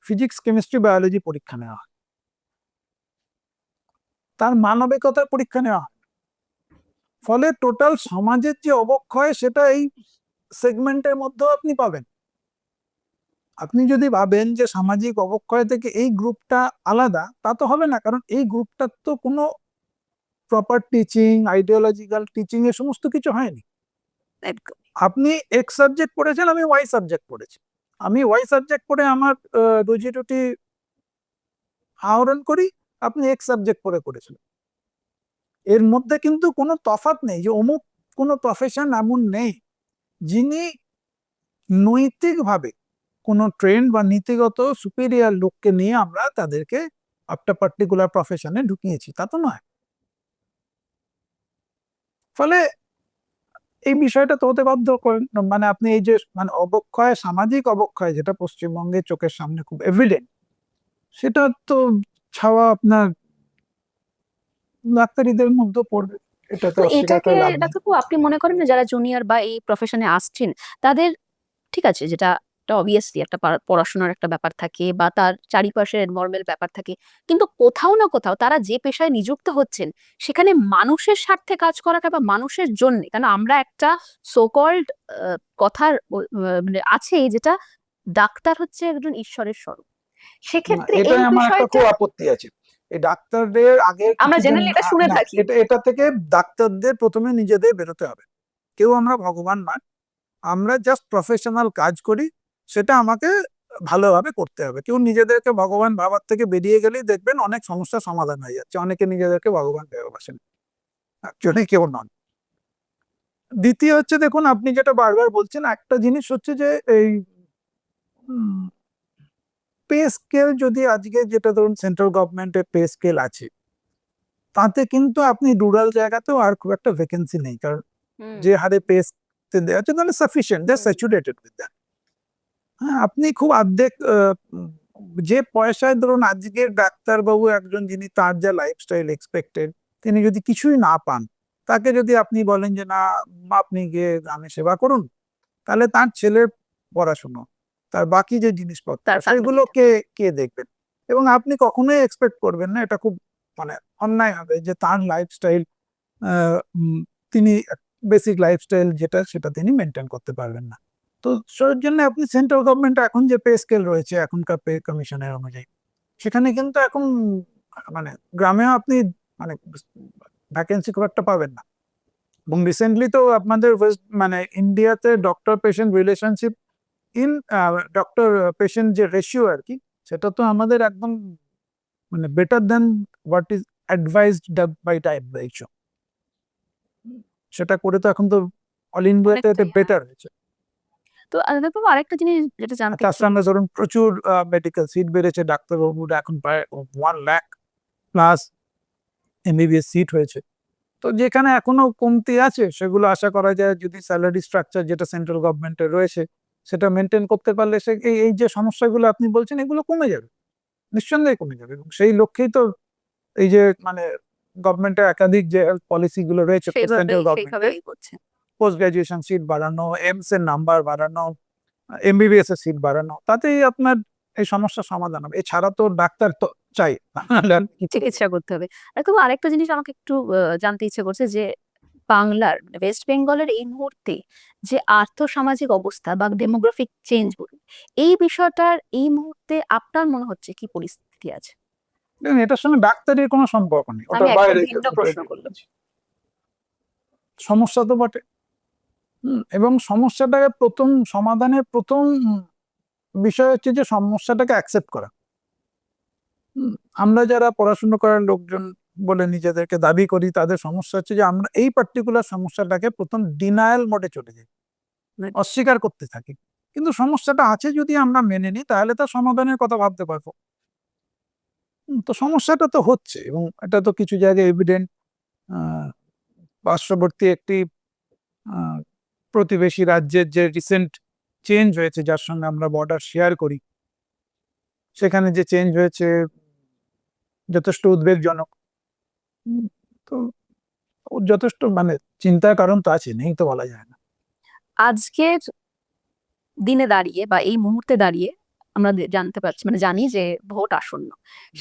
ফিজিক্স, কেমিস্ট্রি, বায়োলজি পরীক্ষা নেওয়া হয়, তার মানবিকতার পরীক্ষা নেওয়া হয়। ফলে টোটাল সমাজের যে অবক্ষয় সেটা এই সেগমেন্টের মধ্যেও আপনি পাবেন। আপনি যদি ভাবেন যে সামাজিক অবক্ষয় থেকে এই গ্রুপটা আলাদা, তা তো হবে না, কারণ এই গ্রুপটার তো কোনো প্রপার টিচিং, আইডিওলজিক্যাল টিচিং এ সমস্ত কিছু হয়নি। একদম। আপনি এক্স সাবজেক্ট পড়েছেন, আমি ওয়াই সাবজেক্ট পড়েছি। আমি ওয়াই সাবজেক্ট পড়ে আমার রুজি রুটি আহরণ করি, আপনি এক্স সাবজেক্ট পড়ে করেছেন। এর মধ্যে কিন্তু কোনো তফাৎ নেই যে অমুক কোনো প্রফেশন এমন নেই যিনি নৈতিকভাবে কোনো ট্রেন্ড বা নীতিগত সুপিরিয়ার লোককে নিয়ে আমরা তাদেরকে একটা পার্টিকুলার প্রফেশনে ঢুকিয়েছি, তা তো নয়। ফলে এই বিষয়টা তো হতে বাধ্য করেন। মানে আপনি এই যে মানে অবক্ষয়, সামাজিক অবক্ষয় যেটা পশ্চিমবঙ্গের চোখের সামনে খুব এভিডেন্ট, সেটা তো ছাওয়া আপনার ডাক্তারিদের মধ্যে পড়বে, এটাতে তো অস্বীকার এটাকে করে লাভ নেই। ডাক্তারবাবু আপনি মনে করেন না যারা জুনিয়র বা এই প্রফেশনে আসছেন তাদের, ঠিক আছে, যেটা অবভিয়াসলি একটা পড়াশোনার একটা ব্যাপার থাকে বা তার চারিপাশের এনভায়রনমেন্ট ব্যাপার থাকে, কিন্তু কোথাও না কোথাও তারা যে পেশায় নিযুক্ত হচ্ছেন সেখানে মানুষের স্বার্থে কাজ করাটা বা মানুষের জন্য, কারণ আমরা একটা সোকল্ড কথার মানে আছে যেটা ডাক্তার হচ্ছে একজন ঈশ্বরের স্বরূপ। না, সেক্ষেত্রে এই এটাই আমার একটা বিষয়টা খুব আপত্তি আছে। এই ডাক্তারদের আগের আমরা কিছুদিন জেনারেলি এটা শুনে না, থাকি। এটা থেকে ডাক্তারদের প্রথমে নিজেদের বেরোতে হবে। কেউ আমরা ভগবান নয়, আমরা জাস্ট প্রফেশনাল কাজ করি, সেটা আমাকে ভালোভাবে করতে হবে। কেউ নিজেদেরকে ভগবান ভাবার থেকে বেরিয়ে গেলেই দেখবেন অনেক সমস্যার সমাধান হয়ে যাচ্ছে। অনেকে নিজেদেরকে ভগবান ভেবে বসেন, অ্যাকচুয়ালি কেউ নন। দ্বিতীয় হচ্ছে, দেখুন আপনি যেটা বারবার বলছেন, একটা জিনিস হচ্ছে যে এই পে স্কেল, যদি আজকে যেটা ধরুন সেন্ট্রাল গভর্নমেন্টের পে স্কেল আছে, তাতে কিন্তু আপনি রুরাল জায়গাতেও আর খুব একটা ভ্যাকেন্সি নেই, কারণ হুম। যে হারে পে দেওয়া আছে তাহলে সাফিসিয়েন্ট, দে হুম। Saturated with that. হ্যাঁ, আপনি খুব অর্ধেক যে পয়সায় ধরুন আজকের ডাক্তারবাবু একজন, যিনি তার যা লাইফস্টাইল এক্সপেক্টেড, তিনি যদি কিছুই না পান, তাকে যদি আপনি বলেন যে না, আপনি গিয়ে গ্রামে সেবা করুন, তাহলে তার ছেলের পড়াশুনো, তার বাকি যে জিনিসপত্র, তার সেগুলো ফ্যামিলিটা। কে কে দেখবেন? এবং আপনি কখনোই এক্সপেক্ট করবেন না, এটা খুব মানে অন্যায় হবে যে তার লাইফস্টাইল তিনি বেসিক লাইফস্টাইল যেটা সেটা তিনি মেনটেন করতে পারবেন না। তো সেই জন্য আপনি সেন্ট্রাল গভর্নমেন্ট এখন যে পে স্কেল রয়েছে এখনকার পে কমিশনের অনুযায়ী, সেখানে কিন্তু এখন মানে গ্রামেও আপনি মানে ভ্যাকেন্সি খুব একটা পাবেন না। এবং রিসেন্টলি তো আপনাদের মানে ইন্ডিয়াতে doctor patient relationship in doctor patient যে রেশিও আর কি, সেটা তো আমাদের একদম মানে better than what is advised by type ratio. সেটা করে তো এখন তো অল ইন্ডিয়াতে এটা অনেকটাই, হ্যাঁ। বেটার হয়েছে। তো ডাক্তারবাবু, আরেকটা জিনিস যেটা জানতে তার একটু সঙ্গে ধরুন প্রচুর মেডিকেল সিট বেড়েছে, ডাক্তারবাবুরা এখন প্রায় 1 লাখ প্লাস এমবিবিএস সিট হয়েছে। তো যেখানে এখনো কমতি আছে সেগুলো আশা করা যায় যদি স্যালারি স্ট্রাকচার যেটা সেন্ট্রাল গভর্নমেন্টের রয়েছে সেটা মেনটেন করতে পারলে সে এই যে সমস্যাগুলো আপনি বলছেন এগুলো কমে যাবে, নিঃসন্দেহে কমে যাবে। এবং সেই লক্ষ্যেই তো এই যে মানে গভর্নমেন্টের একাধিক যে হেলথ পলিসি গুলো রয়েছে সেন্ট্রাল গভর্নমেন্ট, সেইভাবেই করছে। পোস্ট গ্রাজুয়েশন সিট বাড়ানো, এইমস এর নাম্বার বাড়ানো, এমবিবিএস এর সিট বাড়ানো, তাতেই আপনার এই সমস্যার সমাধান হবে। এছাড়া তো ডাক্তার তো চাই, নাহলে আর কি করব? চিকিৎসা করতে হবে। ডাক্তারবাবু, আরেকটা জিনিস আমাকে একটু জানতে ইচ্ছে করছে যে বাংলার মানে ওয়েস্ট বেঙ্গলের এই মুহূর্তে যে আর্থসামাজিক অবস্থা বা ডেমোগ্রাফিক চেঞ্জ বলুন, এই বিষয়টার এই মুহূর্তে আপনার মনে হচ্ছে কি পরিস্থিতি আছে? দেখুন, এটার সঙ্গে ডাক্তারের কোনো সম্পর্ক নেই, আমি ওটার একদম বাইরে ভিন্ন প্রশ্ন করলাম। সমস্যা তো বটে। এবং সমস্যাটাকে প্রথম সমাধানের প্রথম বিষয় হচ্ছে যে সমস্যাটাকে অ্যাকসেপ্ট করা। হুম, আমরা যারা পড়াশোনা করার লোকজন বলে নিজেদেরকে দাবি করি, তাদের সমস্যা হচ্ছে যে আমরা এই পার্টিকুলার সমস্যাটাকে প্রথম ডিনায়াল মোডে চলে যাই, মানে অস্বীকার করতে থাকি। কিন্তু সমস্যাটা আছে যদি আমরা মেনে নিই তাহলে তার সমাধানের কথা ভাবতে পারবো। তো সমস্যাটা তো হচ্ছে এবং এটা তো কিছু জায়গায় এভিডেন্ট। পার্শ্ববর্তী একটি আহ, প্রতিবেশী রাজ্যের যে রিসেন্ট চেঞ্জ হয়েছে, যার সঙ্গে আমরা বর্ডার শেয়ার করি, সেখানে যে চেঞ্জ হয়েছে যথেষ্ট উদ্বেগজনক। উম, তো যথেষ্ট মানে চিন্তার কারণ তো আছে, নেই তো বলা যায় না। আজকের দিনে দাঁড়িয়ে বা এই মুহূর্তে দাঁড়িয়ে আমরা জানতে পারছি, মানে জানি যে ভোট আসন্ন।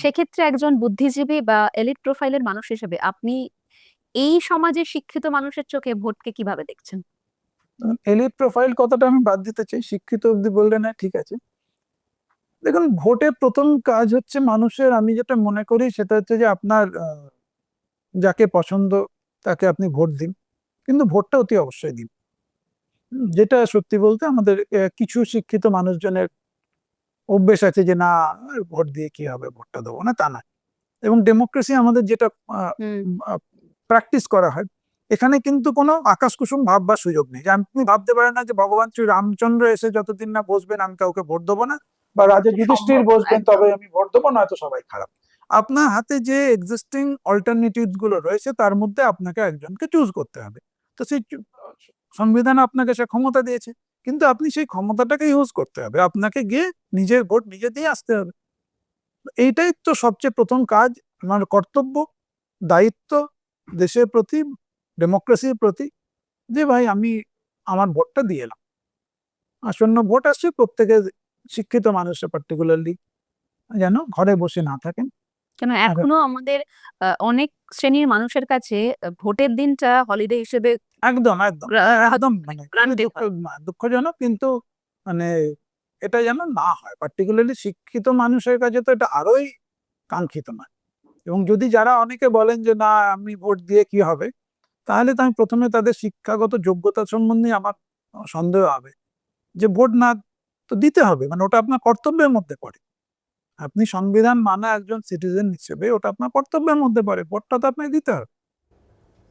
সেক্ষেত্রে একজন বুদ্ধিজীবী বা এলিট প্রোফাইলের মানুষ হিসেবে আপনি এই সমাজের শিক্ষিত মানুষের চোখে ভোটকে কিভাবে দেখছেন? এলিট প্রোফাইল কথাটা আমি বাদ দিতে চাই, শিক্ষিত অব্দি বললে না, ঠিক আছে। দেখুন, ভোটের প্রথম কাজ হচ্ছে মানুষের, আমি যেটা মনে করি সেটা হচ্ছে যে আপনার যাকে পছন্দ তাকে আপনি ভোট দিন, কিন্তু ভোটটা অতি অবশ্যই দিন। যেটা সত্যি বলতে আমাদের কিছু শিক্ষিত মানুষজনের অভ্যেস আছে যে না, ভোট দিয়ে কি হবে, ভোটটা দেবো না, তা না। এবং ডেমোক্রেসি আমাদের যেটা হুম। প্র্যাকটিস করা হয়, এখানে কিন্তু কোনো আকাশ কুসুম ভাববার সুযোগ নেই। যে আপনি ভাবতে পারেন না যে ভগবান শ্রী রামচন্দ্র এসে যতদিন না বসবেন আমি কাউকে ভোট দেবো না, বা রাজা যুধিষ্ঠির সম্ভব না, বসবেন একদম। তবে আমি ভোট দেবো, নয়তো সবাই খারাপ। আপনার হাতে যে এক্সিস্টিং অল্টারনেটিভ গুলো রয়েছে তার মধ্যে আপনাকে একজনকে চুজ করতে হবে। তো সেই সংবিধান আপনাকে সে ক্ষমতা দিয়েছে, কিন্তু আপনি সেই ক্ষমতাটাকে ইউজ করতে হবে, আপনাকে গিয়ে নিজের ভোট নিজে দিয়ে আসতে হবে। এইটাই তো সবচেয়ে প্রথম কাজ, আমার কর্তব্য, দায়িত্ব দেশের প্রতি, ডেমোক্রেসির প্রতি, যে ভাই আমি আমার ভোটটা দিয়ে এলাম। আসন্ন ভোট আসছে, প্রত্যেকে শিক্ষিত মানুষরা পার্টিকুলারলি যেন ঘরে বসে না থাকেন। কেন আর এখনো আমাদের অনেক শ্রেণীর মানুষের কাছে ভোটের দিনটা হলিডে হিসেবে একদম একদম একদম মানে খুবই গ্রান্টেড হয়। দুঃখজনক, কিন্তু মানে এটা যেন না হয়, পার্টিকুলারলি শিক্ষিত মানুষের কাছে তো এটা আরোই কাঙ্ক্ষিত নয়। এবং যদি যারা অনেকে বলেন যে না আমি ভোট দিয়ে কি হবে, তাহলে তো আমি প্রথমে তাদের শিক্ষাগত যোগ্যতা সম্বন্ধে আমার সন্দেহ হবে। যে ভোট না তো দিতে হবে, মানে ওটা আপনার কর্তব্যের মধ্যে পড়ে। আপনি সংবিধান মানা একজন সিটিজেন হিসেবে ওটা আপনার কর্তব্যের মধ্যে পড়ে, ভোটটা তো আপনাকে দিতে হবে।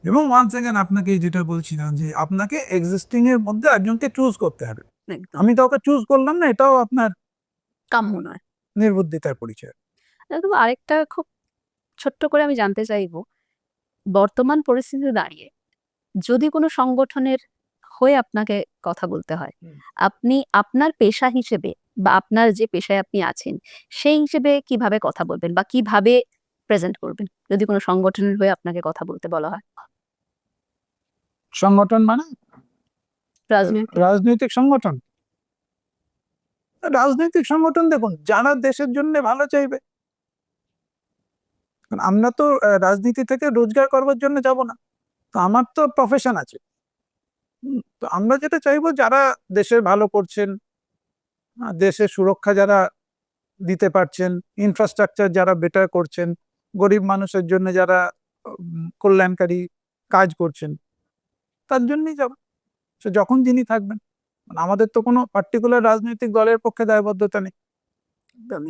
এবং ওয়ান্স এগেন আপনাকে যেটা বলছিলাম যে আপনাকে এক্সিস্টিং এর মধ্যে একজনকে চুজ করতে হবে। একদম আমি কাউকে চুজ করলাম না, এটাও আপনার কাম্য নয়। নির্বুদ্ধিতার পরিচয়। তবে আরেকটা খুব ছোট্ট করে আমি জানতে চাইবো, বর্তমান পরিস্থিতিতে দাঁড়িয়ে যদি কোনো সংগঠনের হয়ে আপনাকে কথা বলতে হয়, হুম। আপনি আপনার পেশা হিসেবে বা আপনার যে পেশায় আপনি আছেন সেই হিসেবে কিভাবে কথা বলবেন বা কিভাবে প্রেজেন্ট করবেন যদি কোনো সংগঠনের হয়ে আপনাকে কথা বলতে বলা হয়? সংগঠন মানে রাজনৈতিক। রাজনৈতিক সংগঠন। রাজনৈতিক সংগঠন দেখুন, যারা দেশের জন্য ভালো চাইবে কারণ আমরা তো রাজনীতি থেকে রোজগার করবার জন্য যাব না, তো আমার তো প্রফেশন আছে। তো আমরা যেটা চাইবো যারা দেশের ভালো করছেন, দেশের সুরক্ষা যারা দিতে পারছেন, ইনফ্রাস্ট্রাকচার যারা বেটার করছেন, গরিব মানুষের জন্য যারা কল্যাণকারী কাজ করছেন, তার জন্যই যাব। সে যখন যিনি থাকবেন, মানে আমাদের তো কোনো পার্টিকুলার রাজনৈতিক দলের পক্ষে দায়বদ্ধতা নেই।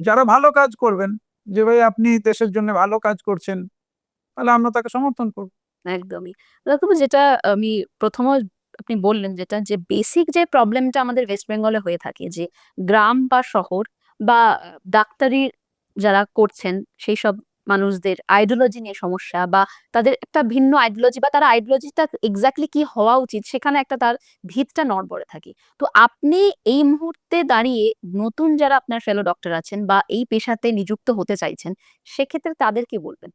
যারা ভালো কাজ করবেন, যে ভাই আপনি দেশের জন্য ভালো কাজ করছেন, তাহলে আমরা তাকে সমর্থন করবো। একদমই। ডাক্তারবাবু, যেটা আমি প্রথমে আপনি বললেন, যেটা যে বেসিক যে প্রবলেমটা আমাদের ওয়েস্ট বেঙ্গলে হয়ে থাকে, যে গ্রাম বা শহর বা ডাক্তারি যারা করছেন সেই সব মানুষদের আইডিওলজি নিয়ে সমস্যা, বা তাদের একটা ভিন্ন আইডিওলজি, বা তার আইডিওলজিটা এক্স্যাক্টলি কি হওয়া উচিত সেখানে একটা তার ভিতটা নড়বড়ে থাকে। তো আপনি এই মুহূর্তে দাঁড়িয়ে নতুন যারা আপনার ফেলো ডক্টর আছেন বা এই পেশাতে নিযুক্ত হতে চাইছেন, সেক্ষেত্রে তাদের কি বলবেন?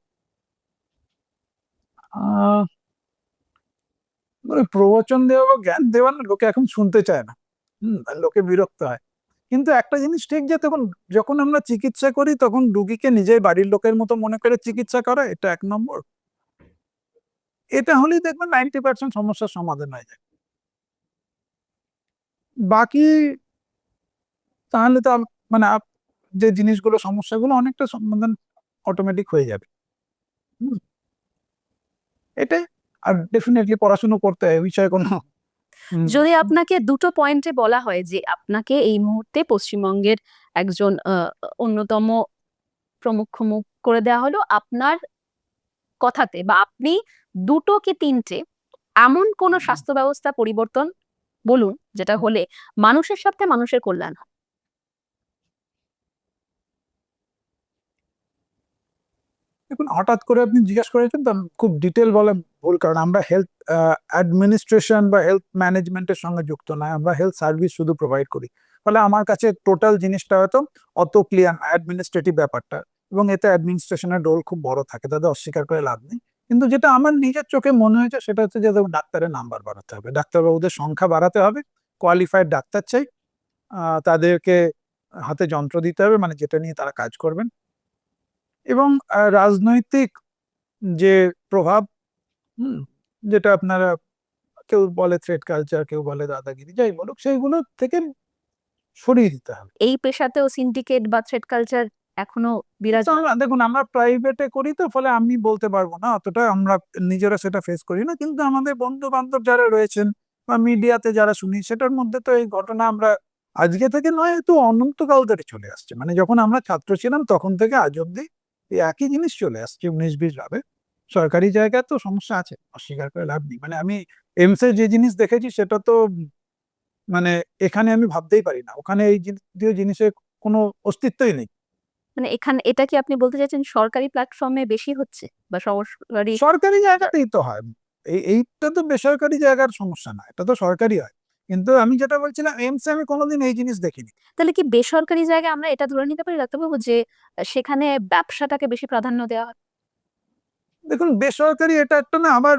আহ মানে প্রবচন দেওয়া বা জ্ঞান দেওয়া না লোকে এখন শুনতে চায় না। আর লোকে বিরক্ত হয়। কিন্তু একটা জিনিস ঠিক, যে তখন যখন আমরা চিকিৎসা করি তখন রুগীকে নিজের বাড়ির লোকের মতো মনে করে চিকিৎসা করা, এটা 1 নম্বর। এটা হলেই দেখবেন 90% সমস্যার সমাধান হয়ে যায়। বাকি তাহলে তো মানে যে জিনিসগুলো, সমস্যাগুলো অনেকটা সমাধান অটোমেটিক হয়ে যাবে। হুম, এটাই। আর ডেফিনেটলি পড়াশুনো করতে হয়, এই বিষয়ে কোনো যদি আপনাকে দুটো পয়েন্টে বলা হয় যে আপনাকে এই মুহূর্তে পশ্চিমবঙ্গের একজন অন্যতম প্রমুখ মুখ করে দেওয়া হলো আপনার কথাতে, বা আপনি দুটো কি তিনটে এমন কোন স্বাস্থ্য ব্যবস্থা পরিবর্তন বলুন যেটা হলে মানুষের সাথে মানুষের কল্যাণ হয়। দেখুন, হঠাৎ করে আপনি জিজ্ঞেস করেছেন তো খুব ডিটেল বলা ভুল, কারণ আমরা হেলথ অ্যাডমিনিস্ট্রেশন বা হেলথ ম্যানেজমেন্টের সঙ্গে যুক্ত নয়, আমরা হেলথ সার্ভিস শুধু প্রোভাইড করি। ফলে আমার কাছে টোটাল জিনিসটা হয়তো অত ক্লিয়ার অ্যাডমিনিস্ট্রেটিভ ব্যাপারটা, এবং এতে অ্যাডমিনিস্ট্রেশনের রোল খুব বড় থাকে, তাদের অস্বীকার করে লাভ নেই। কিন্তু যেটা আমার নিজের চোখে মনে হয়েছে সেটা হচ্ছে যে দেখুন, ডাক্তারের নাম্বার বাড়াতে হবে, ডাক্তারবাবুদের সংখ্যা বাড়াতে হবে, কোয়ালিফাইড ডাক্তার চাই। তাদেরকে হাতে যন্ত্র দিতে হবে, মানে যেটা নিয়ে তারা কাজ করবেন। এবং রাজনৈতিক যে প্রভাব, হুম, যেটা আপনারা, কেউ বলে থ্রেড কালচার, কেউ বলে দাদাগিরি, যাই বলুক, সেইগুলো থেকে সরিয়ে দিতে হবে। এই পেশাতেও সিন্ডিকেট বা থ্রেড কালচার এখনো বিরাজমান। দেখুন, আমরা প্রাইভেটে করি তো, ফলে আমি বলতে পারবো না অতটা, আমরা নিজেরা সেটা ফেস করি না, কিন্তু আমাদের বন্ধু বান্ধব যারা রয়েছেন বা মিডিয়াতে যারা শুনি, সেটার মধ্যে তো এই ঘটনা আমরা আজকে থেকে নয়, তো অনন্তকাল ধরে চলে আসছে। মানে যখন আমরা ছাত্র ছিলাম তখন থেকে আজ অব্দি এই একই জিনিস চলে আসছে 19-20 ভাবে। সরকারি জায়গায় তো সমস্যা আছে, অস্বীকার করে লাভ নেই। মানে আমি এমসে যে জিনিস দেখেছি সেটা তো মানে এখানে আমি ভাবতেই পারি না, ওখানে এই জাতীয় জিনিসের কোনো অস্তিত্বই নেই। মানে এখানে এটা কি আপনি বলতে চাইছেন সরকারি প্ল্যাটফর্মে বেশি হচ্ছে, বা সরকারি? সরকারি জায়গাতেই তো হয়। এইটা তো বেসরকারি জায়গার সমস্যা না, এটা তো সরকারি হয়। কিন্তু আমি যেটা বলছিলাম, এমসে আমি কোনোদিন এই জিনিস দেখিনি। তাহলে কি বেসরকারি জায়গায় আমরা এটা ধরে নিতে পারি ডাক্তারবাবু যে সেখানে ব্যবসাটাকে বেশি প্রাধান্য দেওয়া হয়? দেখুন, বেসরকারি এটা একটা না আমার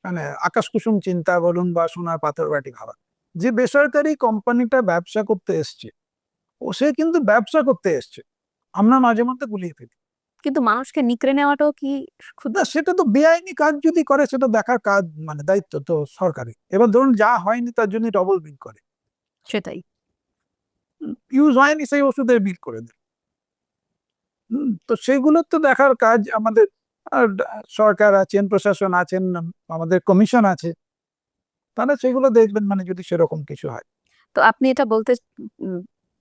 মানে আকাশ কুসুম চিন্তা বলুন বা সোনার পাথর বাটি ভাবা। যে বেসরকারি কোম্পানিটা ব্যবসা করতে এসছে, ও সে কিন্তু ব্যবসা করতে এসছে, আমরা মাঝে মধ্যে গুলিয়ে ফেলি। কিন্তু মানুষকে নিকড়ে নেওয়াটাও কি না, ক্ষুদ্র? সেটা তো বেআইনি কাজ যদি করে, সেটা দেখার কাজ, মানে দায়িত্ব তো সরকারি। এবার ধরুন যা হয়নি তার জন্য ডবল বিল করে, সেটাই। ইউজ হয়নি সেই ওষুধের বিল করে দেয়। তো সেগুলো তো দেখার কাজ আমাদের। আর সরকার আছেন, প্রশাসন আছেন, আমাদের কমিশন আছে, তারা সেগুলো দেখবেন, মানে যদি সেরকম কিছু হয়। তো আপনি এটা বলতে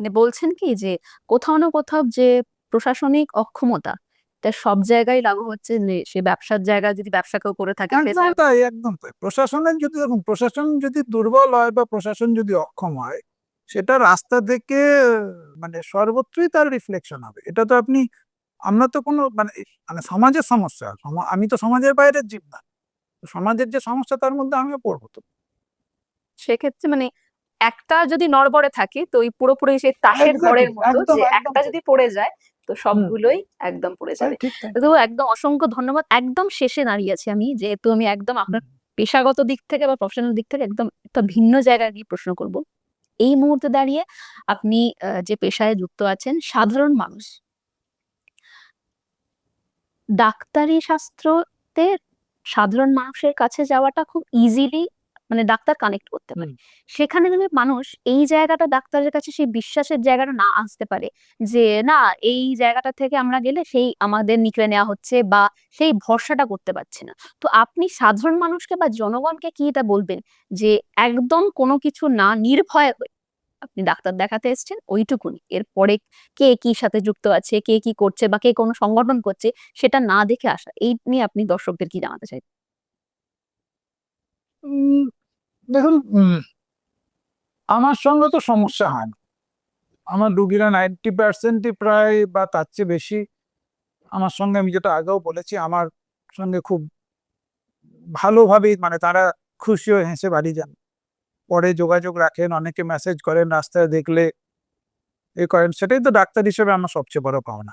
মানে বলছেন কি যে কোথাও না কোথাও যে প্রশাসনিক অক্ষমতা, এটা সব জায়গায় লাগু হচ্ছে, যে সে ব্যবসার জায়গায় যদি ব্যবসা কেউ করে থাকে সে একদম তাই, একদম তাই। প্রশাসনের যদি, দেখুন, প্রশাসন যদি দুর্বল হয় বা প্রশাসন যদি অক্ষম হয়, সেটা রাস্তা থেকে মানে সর্বত্রই তার রিফ্লেকশন হবে। এটা তো আপনি, আমরা তো কোনো মানে মানে সমাজের সমস্যা, আমি তো সমাজের বাইরের জীব না। সমাজের যে সমস্যা তার মধ্যে আমিও পড়বো তো। সেক্ষেত্রে মানে একটা যদি নড়বড়ে থাকে তো ওই পুরোপুরি সেই তাসের ঘরের এক্স্যাক্টলি, মতো, একদম যে একদম একটা তাই। যদি পড়ে যায় তো হুম, সবগুলোই একদম পড়ে তাই, যাবে। ঠিক তাই। তো একদম অসংখ্য ধন্যবাদ। একদম শেষে দাঁড়িয়ে আছি আমি, যেহেতু আমি একদম হুম। আপনার পেশাগত দিক থেকে বা প্রফেশনাল দিক থেকে একদম একটা ভিন্ন জায়গায় গিয়ে প্রশ্ন করব। এই মুহূর্তে দাঁড়িয়ে আপনি যে পেশায় যুক্ত আছেন, সাধারণ মানুষ ডাক্তারি শাস্ত্রতে সাধারণ মানুষের কাছে যাওয়াটা খুব ইজিলি মানে ডাক্তার কানেক্ট করতে পারে। সেখানে যদি মানুষ এই জায়গাটা ডাক্তারের কাছে সেই বিশ্বাসের জায়গাটা না আসতে পারে যে না এই জায়গাটা থেকে আমরা গেলে সেই আমাদের নিকড়ে নেওয়া হচ্ছে বা সেই ভরসাটা করতে পারছে না। তো আপনি সাধারণ মানুষকে বা জনগণকে কি এটা বলবেন যে একদম কোনো কিছু না নির্ভয়ে হয়ে আপনি ডাক্তার দেখাতে এসেছেন ওইটুকুনি। এরপরে কে কি সাথে যুক্ত আছে, কে কি করছে বা কে কোনো সংগঠন করছে সেটা না দেখে আসা। এই নিয়ে আপনি দর্শকদের কি জানাতে চাইবেন? উম, দেখুন, আমার সঙ্গে তো সমস্যা হয় না। আমার রুগীরা 90% প্রায় বা তার চেয়ে বেশি আমার সঙ্গে, আমি যেটা আগেও বলেছি, আমার সঙ্গে খুব ভালোভাবেই, মানে তারা খুশি হয়ে হেসে বাড়ি যান, পরে যোগাযোগ রাখেন, অনেকে মেসেজ করেন, রাস্তায় দেখলে এ করেন। সেটাই তো ডাক্তার হিসেবে আমার সবচেয়ে বড় পাওনা।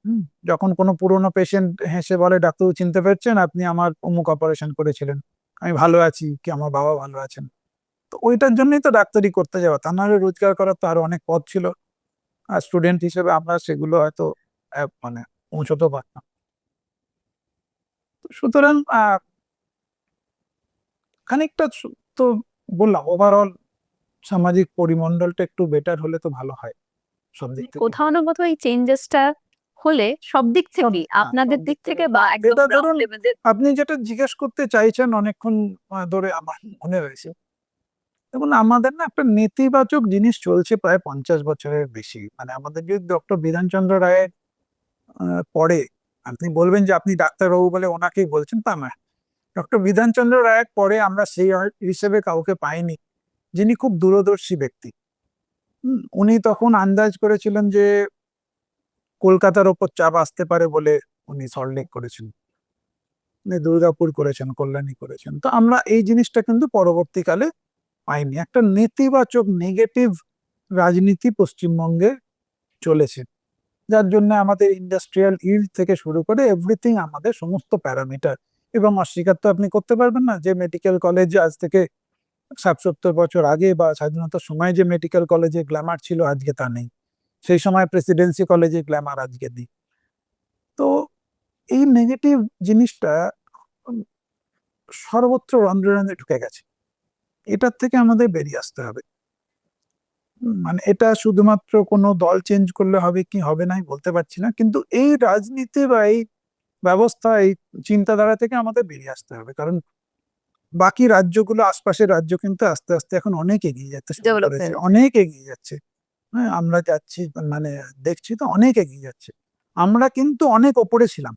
হুম, যখন কোনো পুরনো পেশেন্ট হেসে বলে, ডাক্তারবাবু চিনতে পেরেছেন, আপনি আমার অমুক অপারেশন করেছিলেন, আমি ভালো আছি, কি আমার বাবা ভালো আছেন। তো ওইটার জন্যই তো ডাক্তারি করতে যাওয়া, তা নাহলে রোজগার করার তো আরো অনেক পথ ছিল। আর স্টুডেন্ট হিসেবে আমরা সেগুলো হয়তো মানে পৌঁছতে পারতাম। তো সুতরাং খানিকটা তো বললাম, ওভারঅল সামাজিক পরিমণ্ডলটা একটু বেটার হলে তো ভালো হয়, সব দিক থেকে কোথাও ভালো। না কোথাও এই চেঞ্জেসটা হলে সব দিক থেকেই আপনাদের সব দিক দিক থেকে থেকে বা একদম এটা গ্রাউন্ড ধরুন, লেভেলের আপনি যেটা জিজ্ঞেস করতে চাইছেন অনেকক্ষণ ধরে আমার মনে হয়েছে। দেখুন, আমাদের না একটা নেতিবাচক জিনিস চলছে প্রায় 50 বছরের বেশি। মানে আমাদের যদি ডক্টর বিধানচন্দ্র রায়ের পরে আপনি বলবেন যে আপনি ডাক্তারবাবু বলে ওনাকেই বলছেন, তা না। ডক্টর বিধানচন্দ্র রায়ের পরে আমরা সেই হিসেবে কাউকে পাইনি যিনি খুব দূরদর্শী ব্যক্তি। উনি তখন আন্দাজ করেছিলেন যে কলকাতার ওপর চাপ আসতে পারে বলে উনি সল্টলেক করেছেন, উনি দুর্গাপুর করেছেন, কল্যাণী করেছেন। তো আমরা এই জিনিসটা কিন্তু পরবর্তীকালে পাইনি। একটা নেতিবাচক নেগেটিভ রাজনীতি পশ্চিমবঙ্গে চলেছে, যার জন্য আমাদের ইন্ডাস্ট্রিয়াল ইল্ড থেকে শুরু করে এভরিথিং, আমাদের সমস্ত প্যারামিটার। এবং অস্বীকার তো আপনি করতে পারবেন না যে মেডিকেল কলেজ আজ থেকে 60-70 বছর আগে বা স্বাধীনতার সময় যে মেডিকেল কলেজে গ্ল্যামার ছিল আজকে তা নেই। সেই সময় প্রেসিডেন্সি কলেজে গ্ল্যামার আজকে নেই। তো এই নেগেটিভ জিনিসটা উম, সর্বত্র রন্ধ্রে রন্ধ্রে ঢুকে গেছে। এটার থেকে আমাদের বেরিয়ে আসতে হবে। মানে এটা শুধুমাত্র কোনো দল চেঞ্জ করলে হবে কি হবে না আমি বলতে পারছি না, কিন্তু এই রাজনীতি বা এই ব্যবস্থা, এই চিন্তাধারা থেকে আমাদের বেরিয়ে আসতে হবে। কারণ বাকি রাজ্যগুলো, আশপাশের রাজ্য কিন্তু আস্তে আস্তে এখন অনেক এগিয়ে যেতে শুরু ডেভেলপ করেছে, হয়ে অনেক এগিয়ে যাচ্ছে। হ্যাঁ, আমরা যাচ্ছি, মানে দেখছি তো অনেক এগিয়ে যাচ্ছে। আমরা কিন্তু অনেক ওপরে ছিলাম।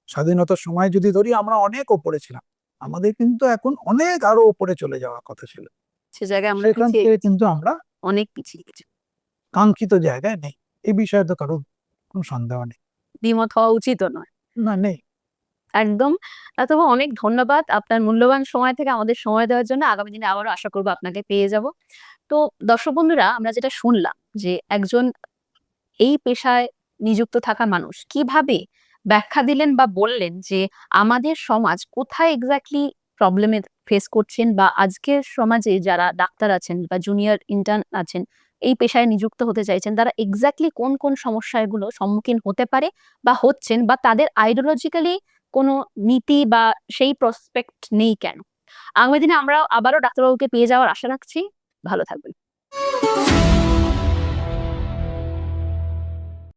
স্বাধীনতার সময় যদি ধরি, আমরা অনেক ওপরে ছিলাম। আমাদের কিন্তু এখন অনেক আরো ওপরে চলে যাওয়ার কথা ছিল। সে জায়গায় আমরা সেখান পিছিয়ে থেকে গেছি, কিন্তু আমরা অনেক পিছিয়ে গেছি। কাঙ্ক্ষিত জায়গায় নেই। এই বিষয়ে তো কারো কোনো সন্দেহ নেই। দ্বিমত হওয়া উচিতও নয়। না, নেই। একদম। তবে অনেক ধন্যবাদ আপনার মূল্যবান সময় থেকে আমাদের সময় দেওয়ার জন্য। আগামী দিনে আবারও আশা করব আপনাকে পেয়ে যাব। তো দর্শক বন্ধুরা আমরা যেটা শুনলাম যে একজন এই পেশায় নিযুক্ত থাকা মানুষ কিভাবে ব্যাখ্যা দিলেন বা বললেন যে আমাদের সমাজ কোথায় এক্স্যাক্টলি প্রবলেমে ফেস করছেন বা আজকের সমাজে যারা ডাক্তার আছেন বা জুনিয়র ইন্টার্ন আছেন এই পেশায় নিযুক্ত হতে চাইছেন তারা এক্স্যাক্টলি কোন কোন সমস্যাগুলো সম্মুখীন হতে পারে বা হচ্ছেন বা তাদের আইডিওলজিক্যালি কোনো নীতি বা সেই প্রসপেক্ট নেই কেন। আগামী দিনে আমরা আবারও ডাক্তারবাবুকে পেয়ে যাওয়ার আশা রাখছি। ভালো থাকবেন।